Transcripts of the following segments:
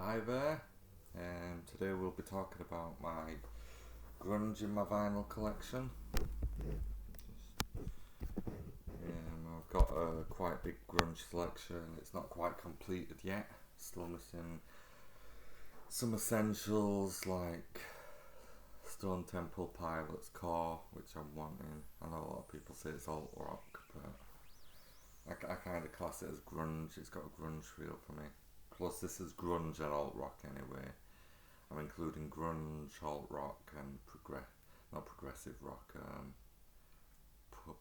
Hi there, today we'll be talking about my grunge in my vinyl collection. I've got a quite big grunge selection. It's not quite completed yet. Still missing some essentials like Stone Temple Pilots Core, which I'm wanting. I know a lot of people say it's alt rock, but I kind of class it as grunge. It's got a grunge feel for me. Plus, this is grunge and alt rock anyway. I'm including grunge, alt rock, and not progressive rock,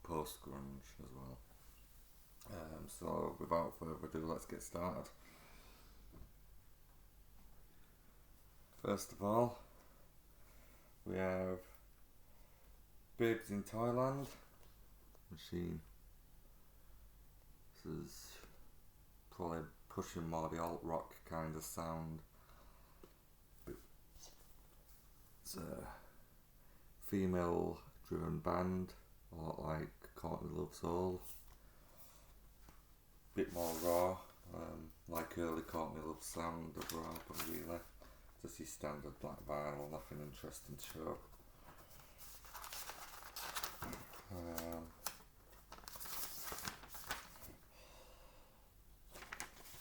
post grunge as well. So, without further ado, let's get started. First of all, we have Babes in Thailand Machine. This is probably pushing more the alt rock kind of sound. It's a female driven band, a lot like Courtney Love Soul. Bit more raw, like early Courtney Love sound of her album really. Just your standard black vinyl, nothing interesting to show.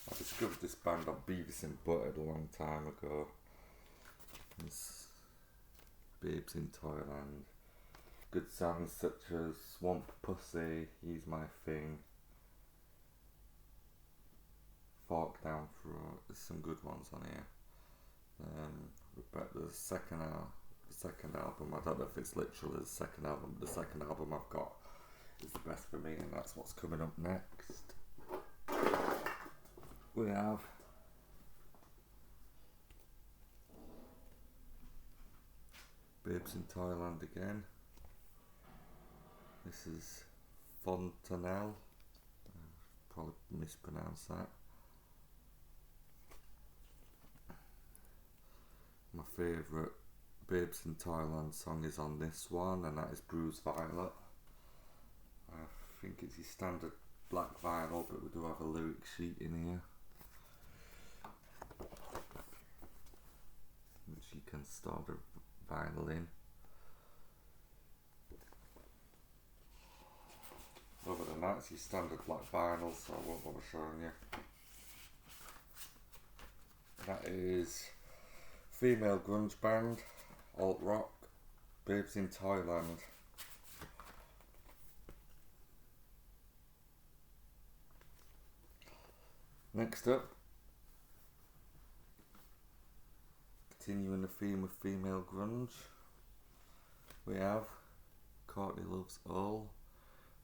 I discovered this band on Beavis and Butthead a long time ago. It's Babes in Thailand. Good songs such as Swamp Pussy, He's My Thing, Fork Down Throat. There's some good ones on here. But the second album, I don't know if it's literally the second album, but the second album I've got is the best for me, and that's what's coming up next. We have Babes in Thailand again. This is Fontanelle. Probably mispronounced that. My favourite Babes in Thailand song is on this one, and that is Bruised Violet. I think it's your standard black vinyl, but we do have a lyric sheet in here, which you can store the vinyl in. Other than that, it's your standard black vinyl, so I won't bother showing you. That is female grunge band, alt rock, Babes in Thailand. Next up, continuing the theme of female grunge, we have Courtney Love's All,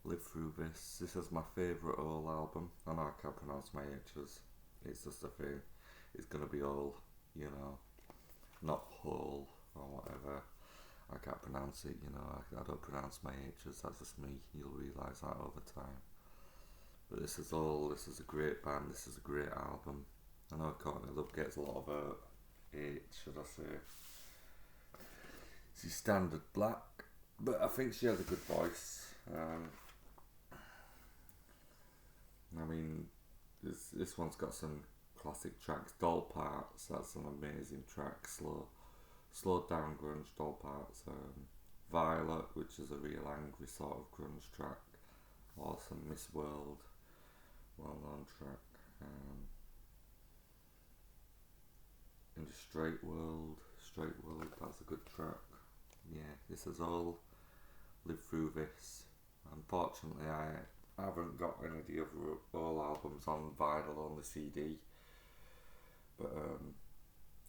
Live Through This. This is my favourite All album. I know I can't pronounce my H's, it's just a thing. It's gonna be all, you know, not whole or whatever. I can't pronounce it, you know, I don't pronounce my H's, that's just me. You'll realise that over time. But this is a great band, this is a great album. I know Courtney Love gets a lot of hate, should I say. She's standard black, but I think she has a good voice. I mean, this one's got some classic tracks. Doll Parts, that's an amazing track. Slowed down grunge. Doll Parts. Violet, which is a real angry sort of grunge track. Awesome. Miss World, well known track. In the Straight World, that's a good track. Yeah, this is all. Live Through This. Unfortunately, I haven't got any of the other all albums on vinyl, on the CD, but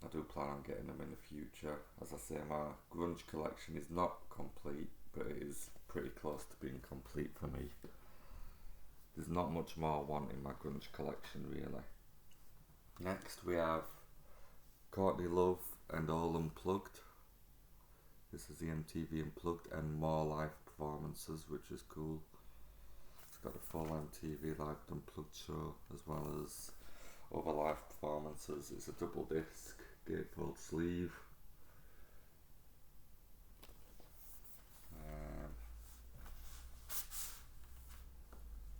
I do plan on getting them in the future. As I say, my grunge collection is not complete, but it is pretty close to being complete for me. There's not much more I want in my grunge collection really. Next we have Courtney Love and All Unplugged. This is the MTV Unplugged and more live performances, which is cool. It's got a full MTV Live Unplugged show as well as other live performances. It's a double disc, gatefold sleeve.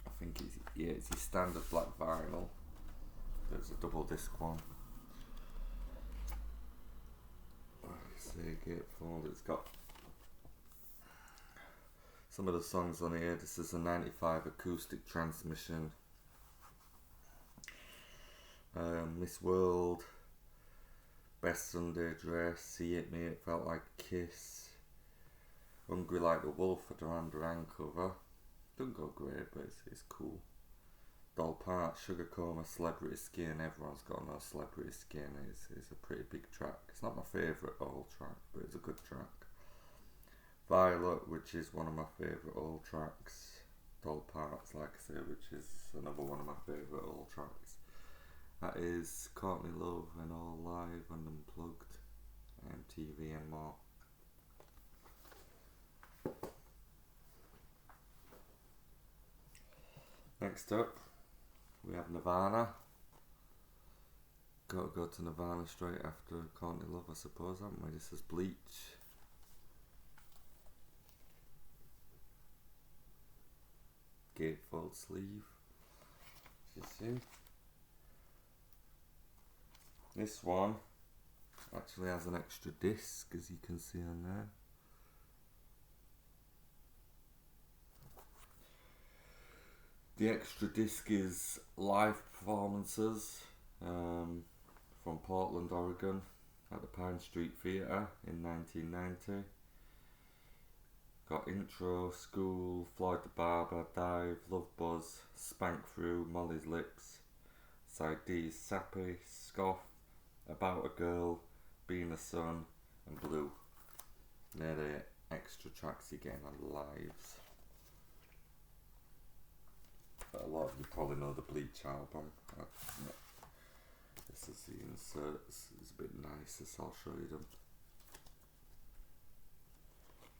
I think it's your standard black vinyl. There's a double disc one. say, Gatefold. It's got some of the songs on here. This is a 95 acoustic transmission. Miss World, Best Sunday Dress, See It Me, It Felt Like a Kiss, Hungry Like the Wolf, a Duran Duran cover. Doesn't go great, but it's cool. Doll Part, Sugar Coma, Celebrity Skin. Everyone's got no Celebrity Skin. It's a pretty big track. It's not my favourite old track, but it's a good track. Violet, which is one of my favourite old tracks. Doll Parts, like I say, which is another one of my favourite old tracks. That is Courtney Love and All Live and Unplugged, MTV and more. Next up, we have Nirvana. Gotta go to Nirvana straight after Courtney Love, I suppose, haven't we? This is Bleach. Gatefold sleeve, as you see. This one actually has an extra disc, as you can see on there. The extra disc is live performances from Portland, Oregon at the Pine Street Theatre in 1990. Got Intro, School, Floyd the Barber, Dive, Love Buzz, Spank Through, Molly's Lips, Side D's Sappy, Scoff, About a Girl, Being a Son, and Blue. They're the extra tracks you get on Lives. But a lot of you probably know the Bleach album. This is the inserts. It's a bit nicer, so I'll show you them.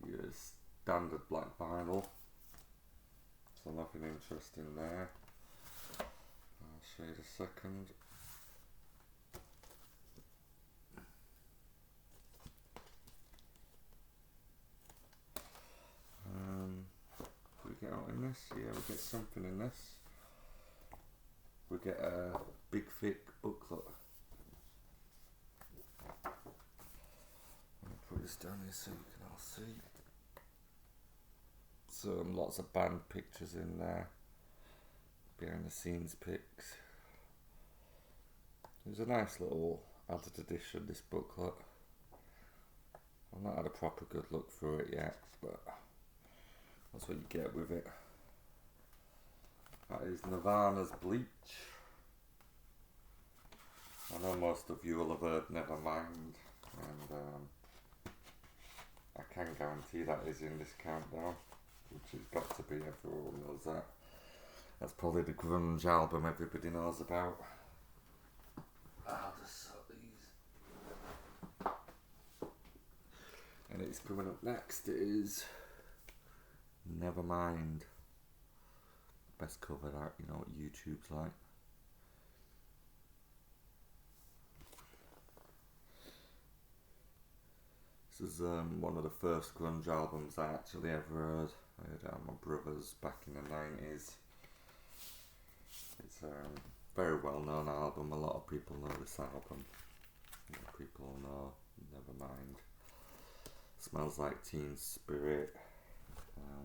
Your standard black vinyl. So nothing interesting there. I'll show you in a second. We get out in this? Yeah, we get something in this. We get a big thick booklet. I'll put this down here so you can all see. Lots of band pictures in there. Behind the scenes pics. It was a nice little added edition, this booklet. I've not had a proper good look through it yet, but that's what you get with it. That is Nirvana's Bleach. I know most of you will have heard Nevermind, and I can guarantee that is in this countdown, which has got to be, everyone knows that. That's probably the grunge album everybody knows about. I'll just sort these. And it's coming up next is Nevermind. Best cover art, you know what YouTube's like. This is one of the first grunge albums I actually ever heard. I heard it on my brother's back in the 90s. It's a very well known album. A lot of people know this album. A lot of people know Nevermind. Smells Like Teen Spirit.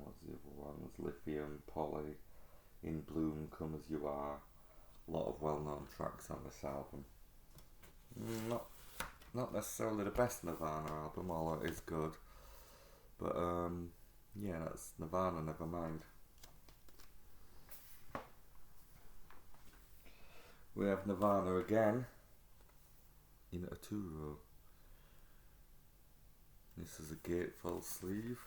What's the other ones? Lithium, Polly, In Bloom, Come As You Are. A lot of well known tracks on this album. Not necessarily the best Nirvana album, although it is good. But yeah, that's Nirvana, Nevermind. We have Nirvana again in a 2-row. This is a gatefold sleeve.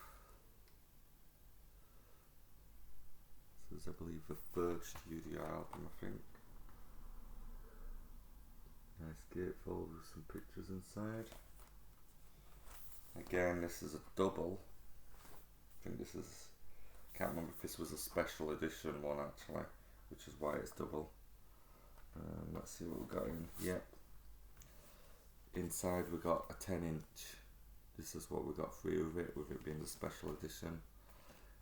This is, I believe, the third studio album, I think. Nice gatefold with some pictures inside. Again, this is a double. I think this is, can't remember if this was a special edition one actually, which is why it's double. Let's see what we've got in. Yep. Inside we got a 10-inch. This is what we got free with it being the special edition.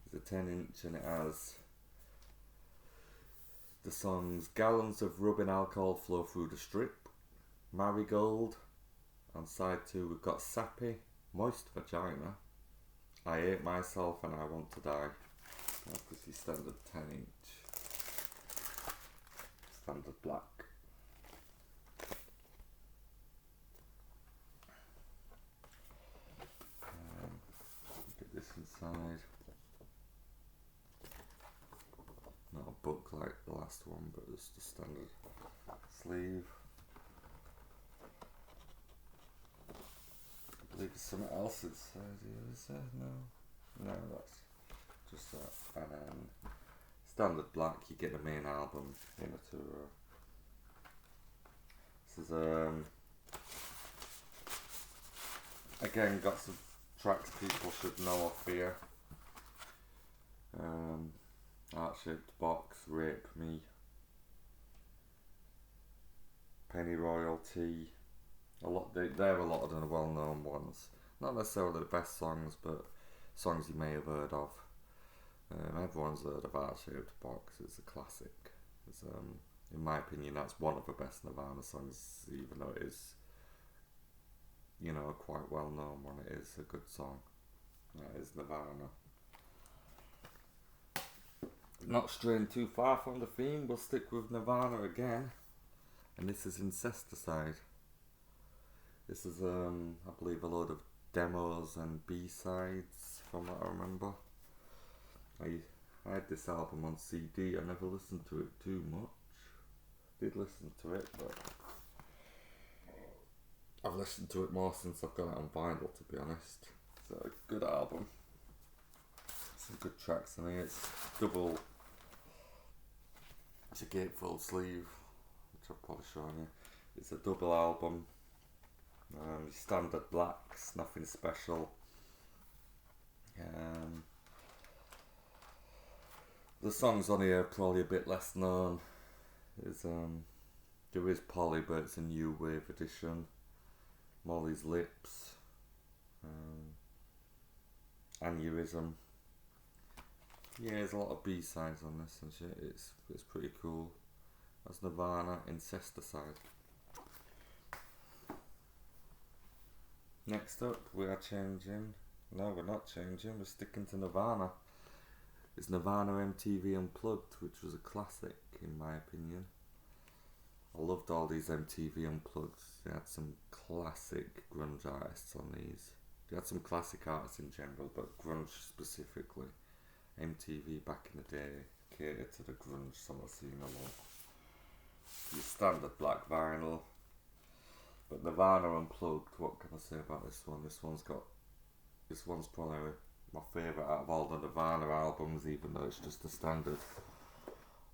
It's a 10-inch and it has the songs Gallons of Rubbing Alcohol Flow Through the Strip, Marigold. On side 2 we've got Sappy, Moist Vagina. I Hate Myself and I Want to Die. Because he's standard 10-inch. Standard black. Get this inside. Not a book like the last one, but it's the standard sleeve. I believe there's something else inside here, is there? No, that's just that. And then standard black, you get the main album in a tour. This is again got some tracks people should know off here. Heart-Shaped Box, Rape Me, Penny Royalty. They're a lot of the well-known ones. Not necessarily the best songs, but songs you may have heard of. Everyone's heard of Heart-Shaped Box. It's a classic. It's, in my opinion, that's one of the best Nirvana songs, even though it is, you know, a quite well-known one. It is a good song. That is Nirvana. Not straying too far from the theme, we'll stick with Nirvana again. And this is Incesticide. This is, I believe, a load of demos and B-sides, from what I remember. I had this album on CD. I never listened to it too much. Did listen to it, but I've listened to it more since I've got it on vinyl, to be honest. It's a good album. Some good tracks in it. It's double. It's a gatefold sleeve, which I've probably shown you. It's a double album. Standard blacks, nothing special. The songs on here are probably a bit less known. There is Polly, but it's a new wave edition. Molly's Lips, Aneurysm. Yeah, there's a lot of B-sides on this and shit. It's pretty cool. That's Nirvana, Incesticide. Next up, we are changing. No, we're not changing. We're sticking to Nirvana. It's Nirvana MTV Unplugged, which was a classic in my opinion. I loved all these MTV Unplugged. They had some classic grunge artists on these. They had some classic artists in general, but grunge specifically. MTV back in the day catered to the grunge summer scene a lot. Your standard black vinyl. But Nirvana Unplugged, what can I say about this one? This one's probably my favourite out of all the Nirvana albums, even though it's just a standard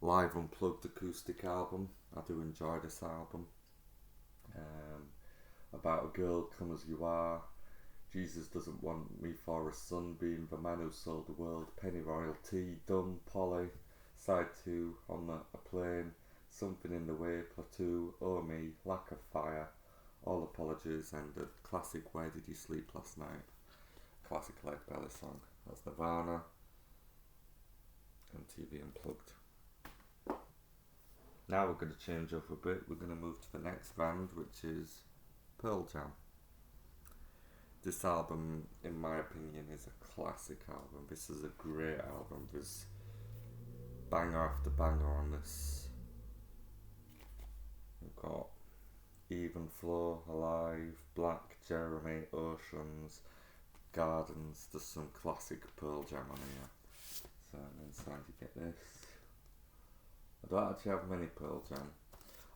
live unplugged acoustic album. I do enjoy this album. About a girl, come as you are. Jesus doesn't want me for a sunbeam. The man who sold the world. Penny Royalty. Dumb. Polly. Side 2. On a plane. Something in the way. Plateau. Oh me. Lack of fire. All apologies. And the classic Where Did You Sleep Last Night? Classic Lead Belly song. That's Nirvana. MTV Unplugged. Now we're going to change up a bit. We're going to move to the next band, which is Pearl Jam. This album, in my opinion, is a classic album. This is a great album. There's banger after banger on this. We've got Even Flow, Alive, Black, Jeremy, Oceans, Gardens. There's some classic Pearl Jam on here. So inside you get this. I don't actually have many Pearl Jam,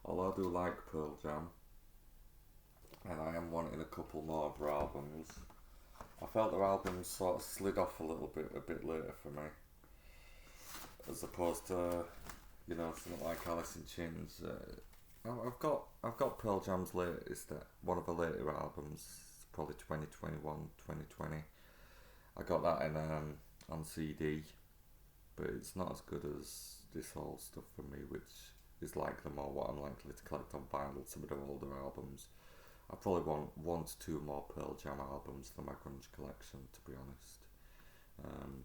although I do like Pearl Jam, and I am wanting a couple more of their albums. I felt their albums sort of slid off a bit later for me, as opposed to, you know, something like Alice in Chains. I've got Pearl Jam's latest, one of the later albums, probably 2021, 2020. I got that in on CD, but it's not as good as this whole stuff for me, which is like the more what I'm likely to collect on vinyl, some of their older albums. I probably want 1 to 2 more Pearl Jam albums for my grunge collection, to be honest.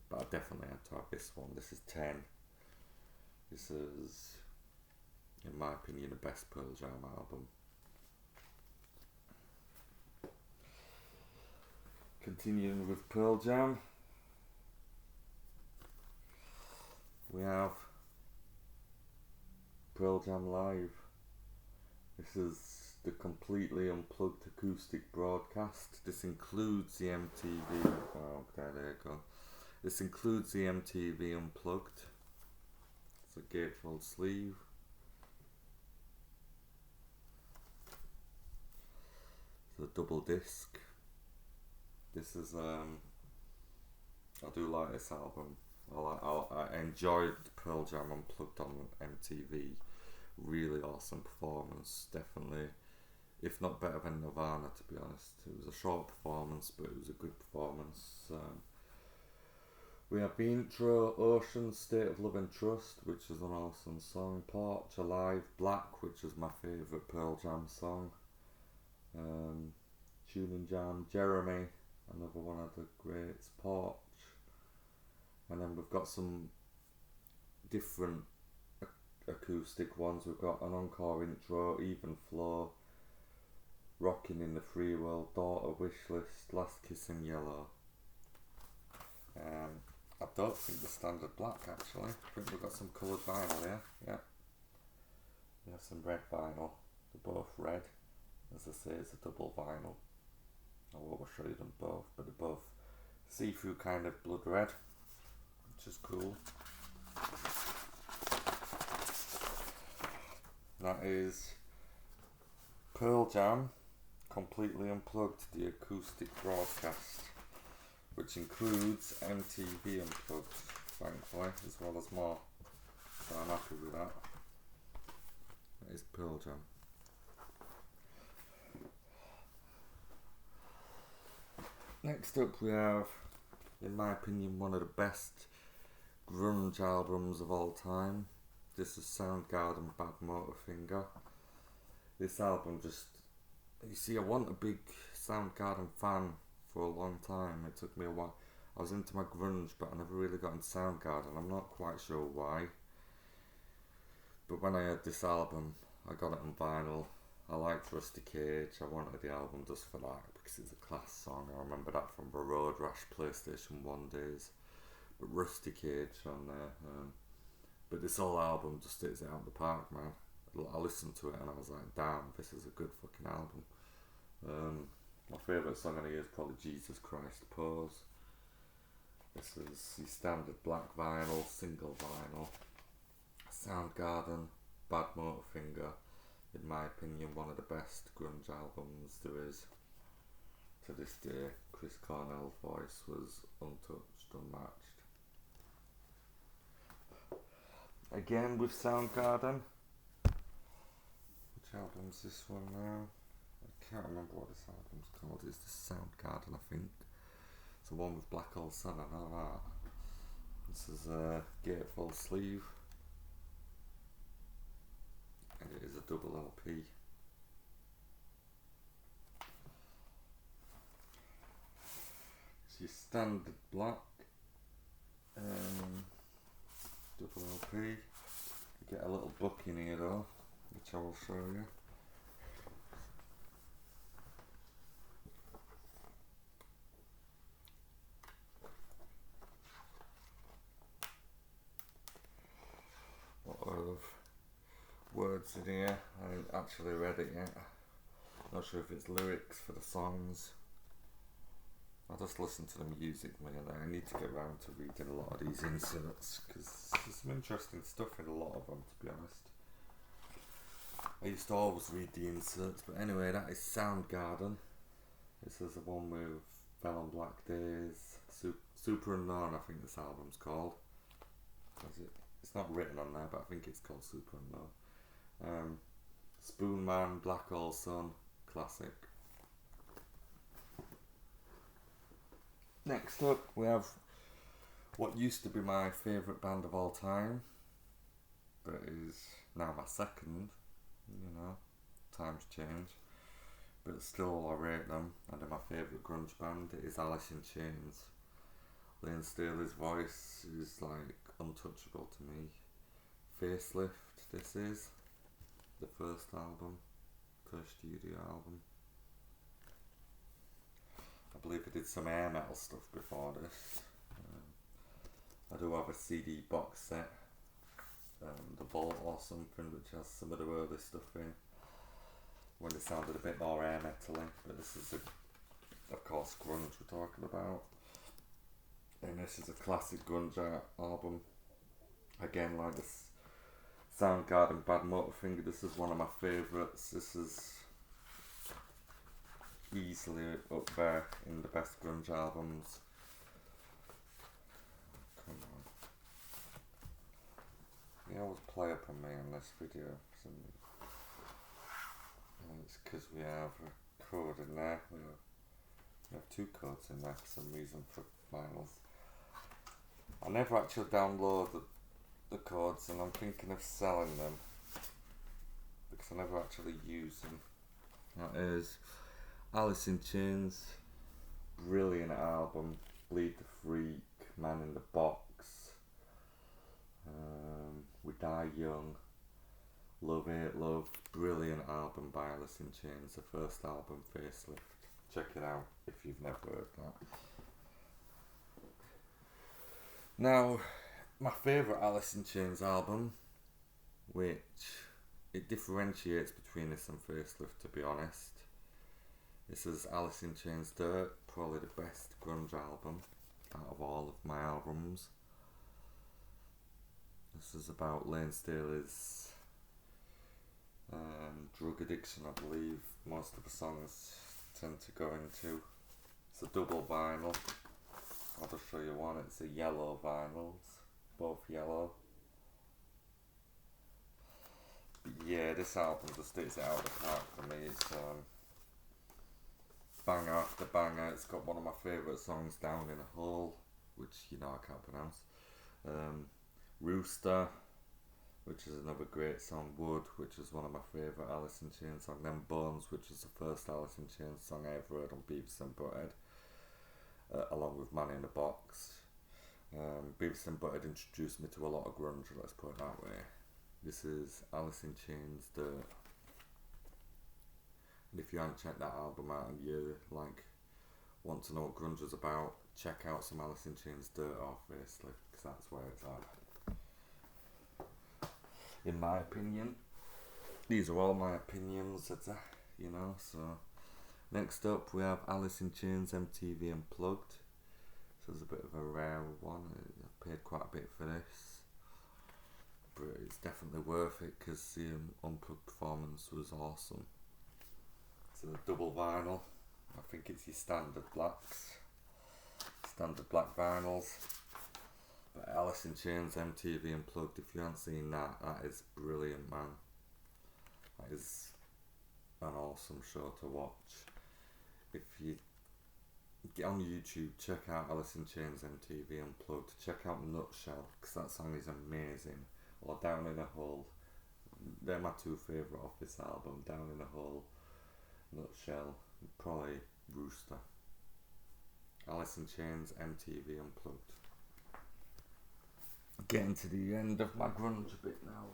But I definitely had to have this one. This is 10. This is, in my opinion, the best Pearl Jam album. Continuing with Pearl Jam, we have Pearl Jam Live. This is the completely unplugged acoustic broadcast. This includes the MTV. Oh, okay, there you go. This includes the MTV Unplugged. It's a gatefold sleeve. It's a double disc. This is I do like this album. I enjoyed Pearl Jam Unplugged on MTV. Really awesome performance, definitely. If not better than Nirvana, to be honest. It was a short performance, but it was a good performance. We have the intro, Ocean, State of Love and Trust, which is an awesome song. Porch, Alive, Black, which is my favourite Pearl Jam song. Tuning Jam, Jeremy, another one of the greats. Porch. And then we've got some different acoustic ones. We've got an encore intro, Even Flow, Rocking in the Free World, Daughter, Wishlist, Last Kiss in Yellow. I don't think the standard black actually. I think we've got some coloured vinyl here. Yeah. We have some red vinyl. They're both red. As I say, it's a double vinyl. I will show you them both, but they're both see-through kind of blood red, which is cool. That is Pearl Jam Completely Unplugged, the acoustic broadcast, which includes MTV Unplugged, thankfully, as well as more. So I'm happy with that. That is Pearl Jam. Next up we have, in my opinion, one of the best grunge albums of all time. This is Soundgarden, Bad Motorfinger. This album just, you see, I wasn't a big Soundgarden fan for a long time. It took me a while. I was into my grunge, but I never really got into Soundgarden. I'm not quite sure why. But when I heard this album, I got it on vinyl. I liked Rusty Cage. I wanted the album just for that because it's a class song. I remember that from the Road Rash PlayStation 1 days. But Rusty Cage on there. But this whole album just hits it out of the park, man. I listened to it and I was like, damn, this is a good fucking album. My favourite song on here is probably Jesus Christ Pose. This is the standard black vinyl, single vinyl. Soundgarden, Bad Motorfinger. In my opinion, one of the best grunge albums there is. To this day, Chris Cornell's voice was untouched, unmatched. Again with Soundgarden. Which album's this one now? I can't remember what this album's called. It's the Soundgarden, I think. It's the one with Black Hole Sun, I know that. This is a gatefold sleeve. And it is a double LP. It's your standard black double LP. You get a little book in here though, which I will show you. What of words in here? I haven't actually read it yet. Not sure if it's lyrics for the songs. I just listen to the music, man. I need to get around to reading a lot of these inserts because there's some interesting stuff in a lot of them, to be honest. I used to always read the inserts, but anyway, that is Soundgarden. This is the one with Fell on Black Days, Super Unknown, I think this album's called. It's not written on there, but I think it's called Super Unknown. Spoon Man, Black Hole Sun, classic. Next up, we have what used to be my favourite band of all time, but is now my second. You know, times change, but still I rate them, and they're my favourite grunge band. It is Alice in Chains. Lane Staley's voice is like untouchable to me. Facelift, this is the first studio album. I believe I did some air metal stuff before this. I do have a CD box set, the Vault or something, which has some of the early stuff in, when it sounded a bit more air metal-y, but this is, of course, grunge we're talking about. And this is a classic grunge album. Again, like this Soundgarden Bad Motorfinger, this is one of my favourites. This is easily up there in the best grunge albums. Come on. They always play up on me on this video. And it's because we have a code in there. We have two codes in there for some reason for vinyls. I never actually download the codes, and I'm thinking of selling them because I never actually use them. That is Alice in Chains, brilliant album. Bleed the Freak, Man in the Box, We Die Young, Love Hate Love, brilliant album by Alice in Chains, the first album, Facelift. Check it out if you've never heard that. Now, my favourite Alice in Chains album, which it differentiates between this and Facelift, to be honest. This is Alice in Chains Dirt, probably the best grunge album out of all of my albums. This is about Lane Staley's drug addiction, I believe most of the songs tend to go into. It's a double vinyl. I'll just show you one. It's a yellow vinyls, both yellow. But yeah, this album just hits it out of the park for me. It's banger after banger. It's got one of my favourite songs, Down in a Hole, which you know I can't pronounce. Rooster, which is another great song. Wood, which is one of my favourite Alice in Chains songs. Then Bones, which is the first Alice in Chains song I ever heard on Beavis and Butthead. Along with Man in the Box. Beavis and Butthead introduced me to a lot of grunge, let's put it that way. This is Alice in Chains Dirt. And if you haven't checked that album out and you want to know what grunge is about, check out some Alice in Chains Dirt or Facelift, because that's where it's at. In my opinion. These are all my opinions, you know, so... Next up we have Alice in Chains MTV Unplugged. This is a bit of a rare one. I paid quite a bit for this, but it's definitely worth it because the Unplugged performance was awesome. It's a double vinyl. I think it's your standard black vinyls. But Alice in Chains MTV Unplugged, if you haven't seen that, that is brilliant, man. That is an awesome show to watch. If you get on YouTube, check out Alice in Chains MTV Unplugged, check out Nutshell, because that song is amazing, or Down in a Hole. They're my two favourite off this album, Down in a Hole, Nutshell, and probably Rooster. Alice in Chains MTV Unplugged. Getting to the end of my grunge bit now.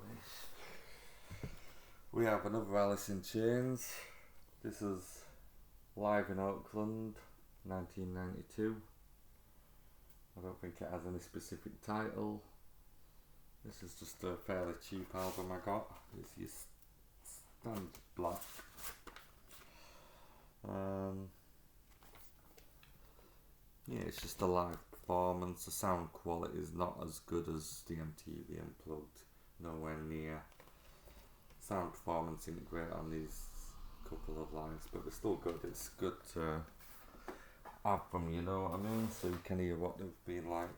We have another Alice in Chains. This is Live in Oakland, 1992. I don't think it has any specific title. This is just a fairly cheap album I got. It's your standard black. Yeah, it's just a live performance. The sound quality is not as good as the MTV Unplugged. Nowhere near. Sound performance isn't great on these couple of lives, but they're still good. It's good to have them, you know what I mean? So you can hear what they've been like.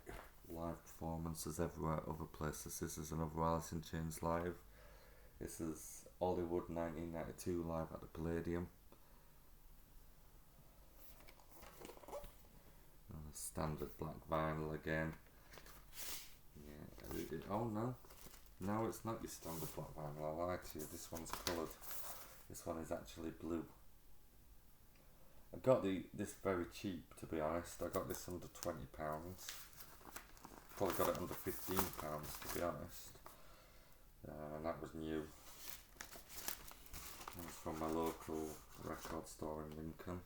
Live performances everywhere, other places. This is another Alice in Chains live. This is Hollywood 1992 live at the Palladium. Standard black vinyl again. Yeah. Oh no. No, it's not your standard black vinyl. I lied to you. This one's coloured. This one is actually blue. I got this very cheap, to be honest. I got this under £20. Probably got it under £15, to be honest. And that was new. It was from my local record store in Lincoln.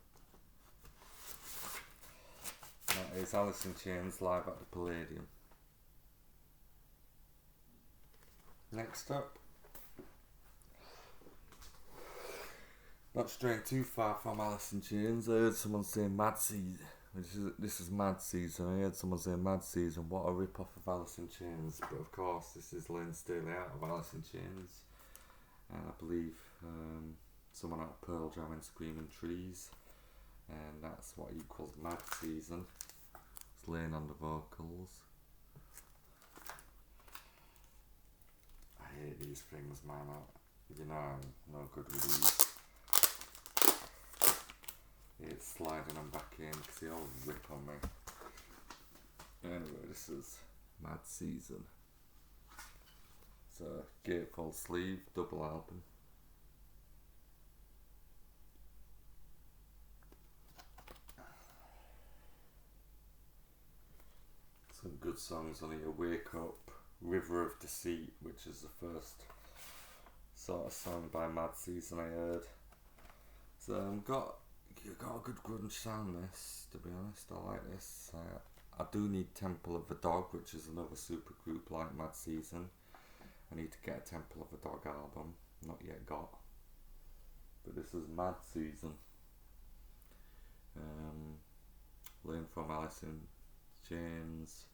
is Alice in Chains live at the Palladium. Next up, not straying too far from Alice in Chains, I heard someone say Mad Season. This is Mad Season. I heard someone say Mad Season. What a rip off of Alice in Chains. But of course, this is Lynn Staley out of Alice in Chains. And I believe someone out of Pearl Jam and Screaming Trees. And that's what equals Mad Season. It's Lane on the vocals. I hate these things, man. I'm no good with these. It's sliding them back in because they always rip on me. Anyway, this is Mad Season. It's a gatefold sleeve, double album. Some good songs on here. Wake Up, River of Deceit, which is the first sort of song by Mad Season I heard. So you got a good grunge sound, this, to be honest. I like this. I do need Temple of the Dog, which is another super group like Mad Season. I need to get a Temple of the Dog album, not yet got. But this is Mad Season. Learned from Alice in Chains.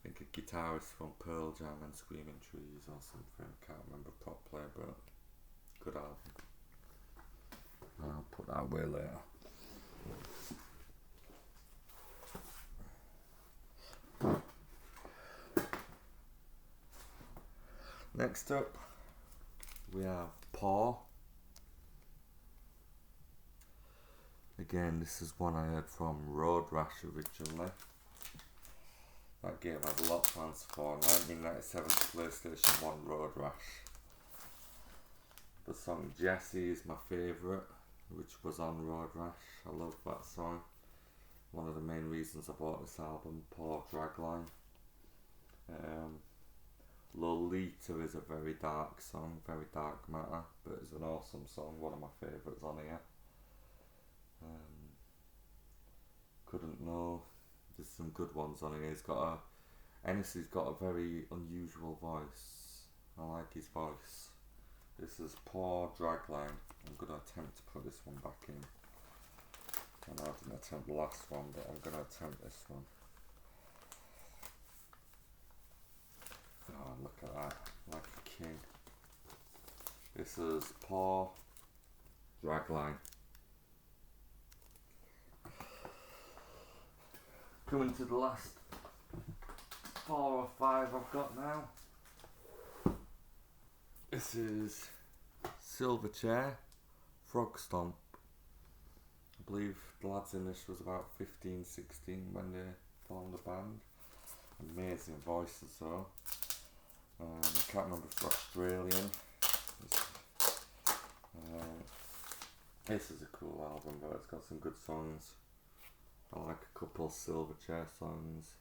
I think a guitarist from Pearl Jam and Screaming Trees or something. Can't remember properly, but good album. I'll put that away later. Next up, we have Paw. Again, this is one I heard from Road Rash originally. That game I had a lot of fans for. 1997 PlayStation 1 Road Rash. The song Jessie is my favourite, which was on Road Rash. I love that song. One of the main reasons I bought this album, Paw Dragline. Lolita is a very dark song, very dark matter, but it's an awesome song, one of my favourites on here. Couldn't know, there's some good ones on here. Ennis's got a very unusual voice. I like his voice. This is Paw Dragline. I'm going to attempt to put this one back in. I know I didn't attempt the last one, but I'm going to attempt this one. Oh, look at that, like a king. This is Paw Dragline. Coming to the last 4 or 5 I've got now. This is Silverchair, Frog Stomp. I believe the lads in this was about 15, 16 when they formed the band. Amazing voices though. I can't remember if it's Australian. This is a cool album, but it's got some good songs. I like a couple Silverchair songs.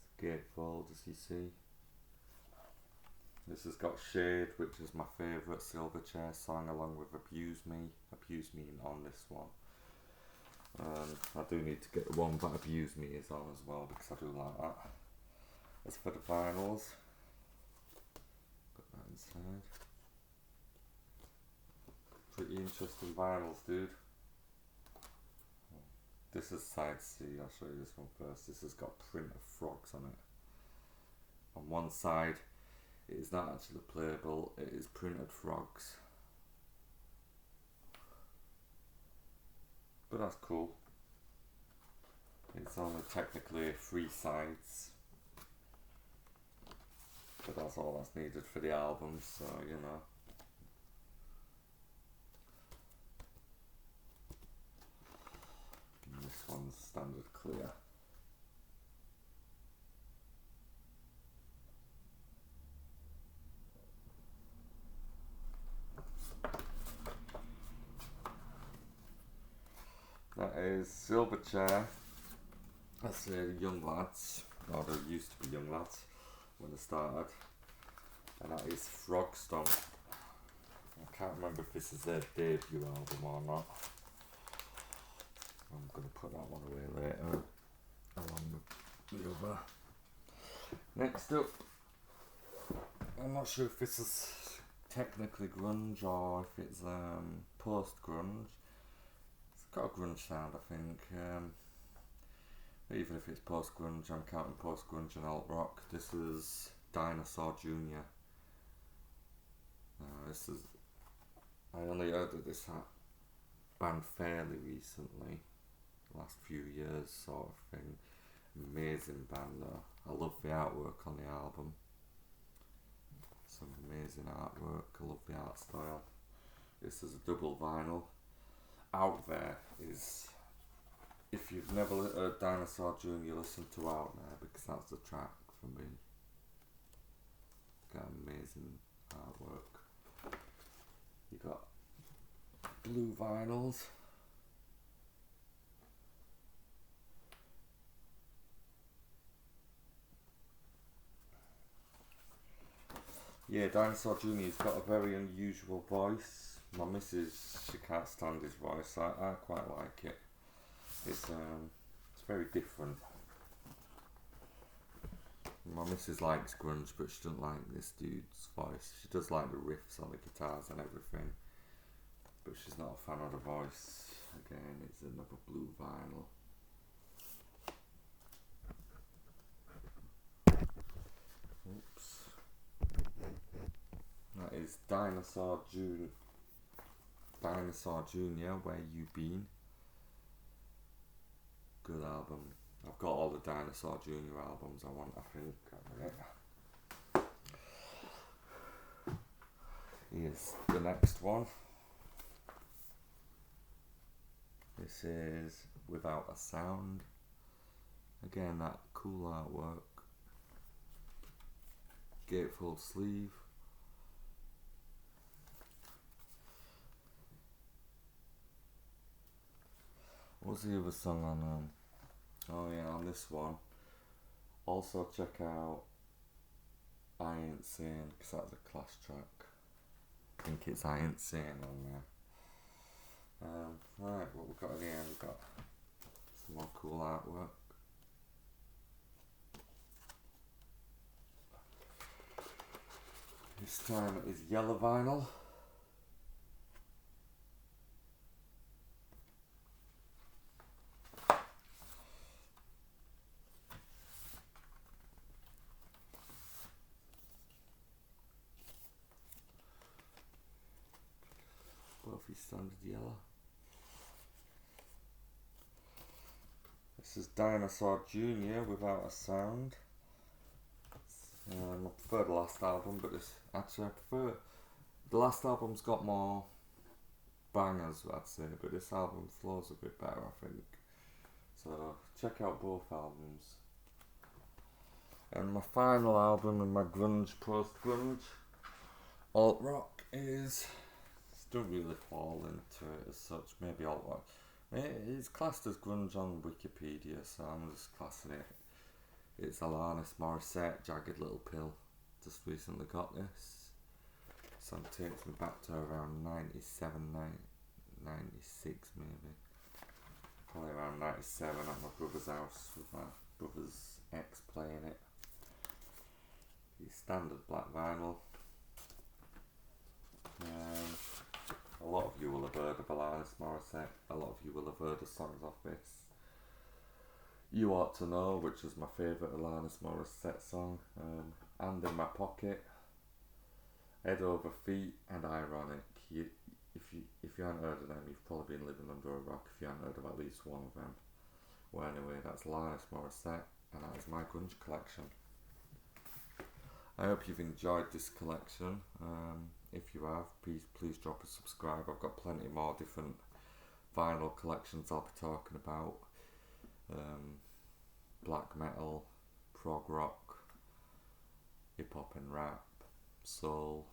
It's Gatefold, as you see. This has got Shade, which is my favourite Silverchair song, along with Abuse Me on this one. I do need to get the one that Abuse Me is on as well, because I do like that. As for the vinyls, put that inside. Pretty interesting vinyls, dude. This is side C, I'll show you this one first. This has got print of frogs on it. On one side, it is not actually playable, it is printed frogs. But that's cool. It's only technically 3 sides. But that's all that's needed for the album, so you know. And this one's standard clear. That is Silverchair. That's the young lads, or there used to be young lads when they started. And that is Frog Stomp. I can't remember if this is their debut album or not. I'm going to put that one away later. along with the other. Next up, I'm not sure if this is technically grunge or if it's post-grunge. It's got a grunge sound, I think. But even if it's post-grunge, I'm counting post-grunge and alt-rock. This is Dinosaur Jr. I only heard of this band fairly recently, last few years sort of thing. Amazing band though. I love the artwork on the album. Some amazing artwork. I love the art style. This is a double vinyl. Out There is, if you've never heard Dinosaur Jr., listen to Out There because that's the track for me. Got amazing artwork. You got blue vinyls. Yeah, Dinosaur Jr.'s got a very unusual voice. My missus, she can't stand his voice. I quite like it. It's very different. My missus likes grunge, but she doesn't like this dude's voice. She does like the riffs on the guitars and everything, but she's not a fan of the voice. Again, it's another blue vinyl. Oops. That is Dinosaur Jr. Where You Been? Good album. I've got all the Dinosaur Jr. albums I want, I think. Here's the next one. This is Without a Sound. Again, that cool artwork. Gatefold sleeve. What's the other song on oh yeah, on this one. Also check out I Ain't Saying, because that's a Clash track. I think it's I Ain't Saying on there. Right, what we've got in here, we've got some more cool artwork. This time it is yellow vinyl. Buffy standard yellow. This is Dinosaur Jr. Without a Sound. I prefer the last album, but I prefer the last album's got more bangers, I'd say, but this album flows a bit better, I think. So check out both albums. And my final album in my grunge post-grunge alt rock is, don't really fall into it as such. Maybe alt rock. It's classed as grunge on Wikipedia, so I'm just classing it. It's Alanis Morissette, Jagged Little Pill. Just recently got this. So it takes me back to around 97, 96 maybe. Probably around 97 at my brother's house with my brother's ex playing it. The standard black vinyl. A lot of you will have heard of Alanis Morissette. A lot of you will have heard of songs off this. You Ought to Know, which is my favourite Alanis Morissette song. And In My Pocket, Head Over Feet, and Ironic. If you haven't heard of them, you've probably been living under a rock if you haven't heard of at least one of them. Well, anyway, that's Alanis Morissette, and that is my grunge collection. I hope you've enjoyed this collection. If you have, please drop a subscribe. I've got plenty more different vinyl collections I'll be talking about. Black metal, prog rock, hip hop and rap, soul,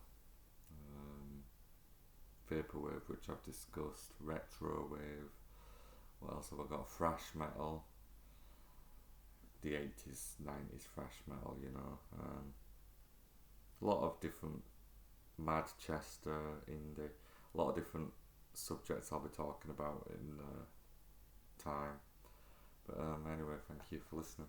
vaporwave, which I've discussed, retro wave. What else have I got? Thrash metal, the 80s, 90s thrash metal, you know. A lot of different Manchester indie, a lot of different subjects I'll be talking about in time. But anyway, thank you for listening.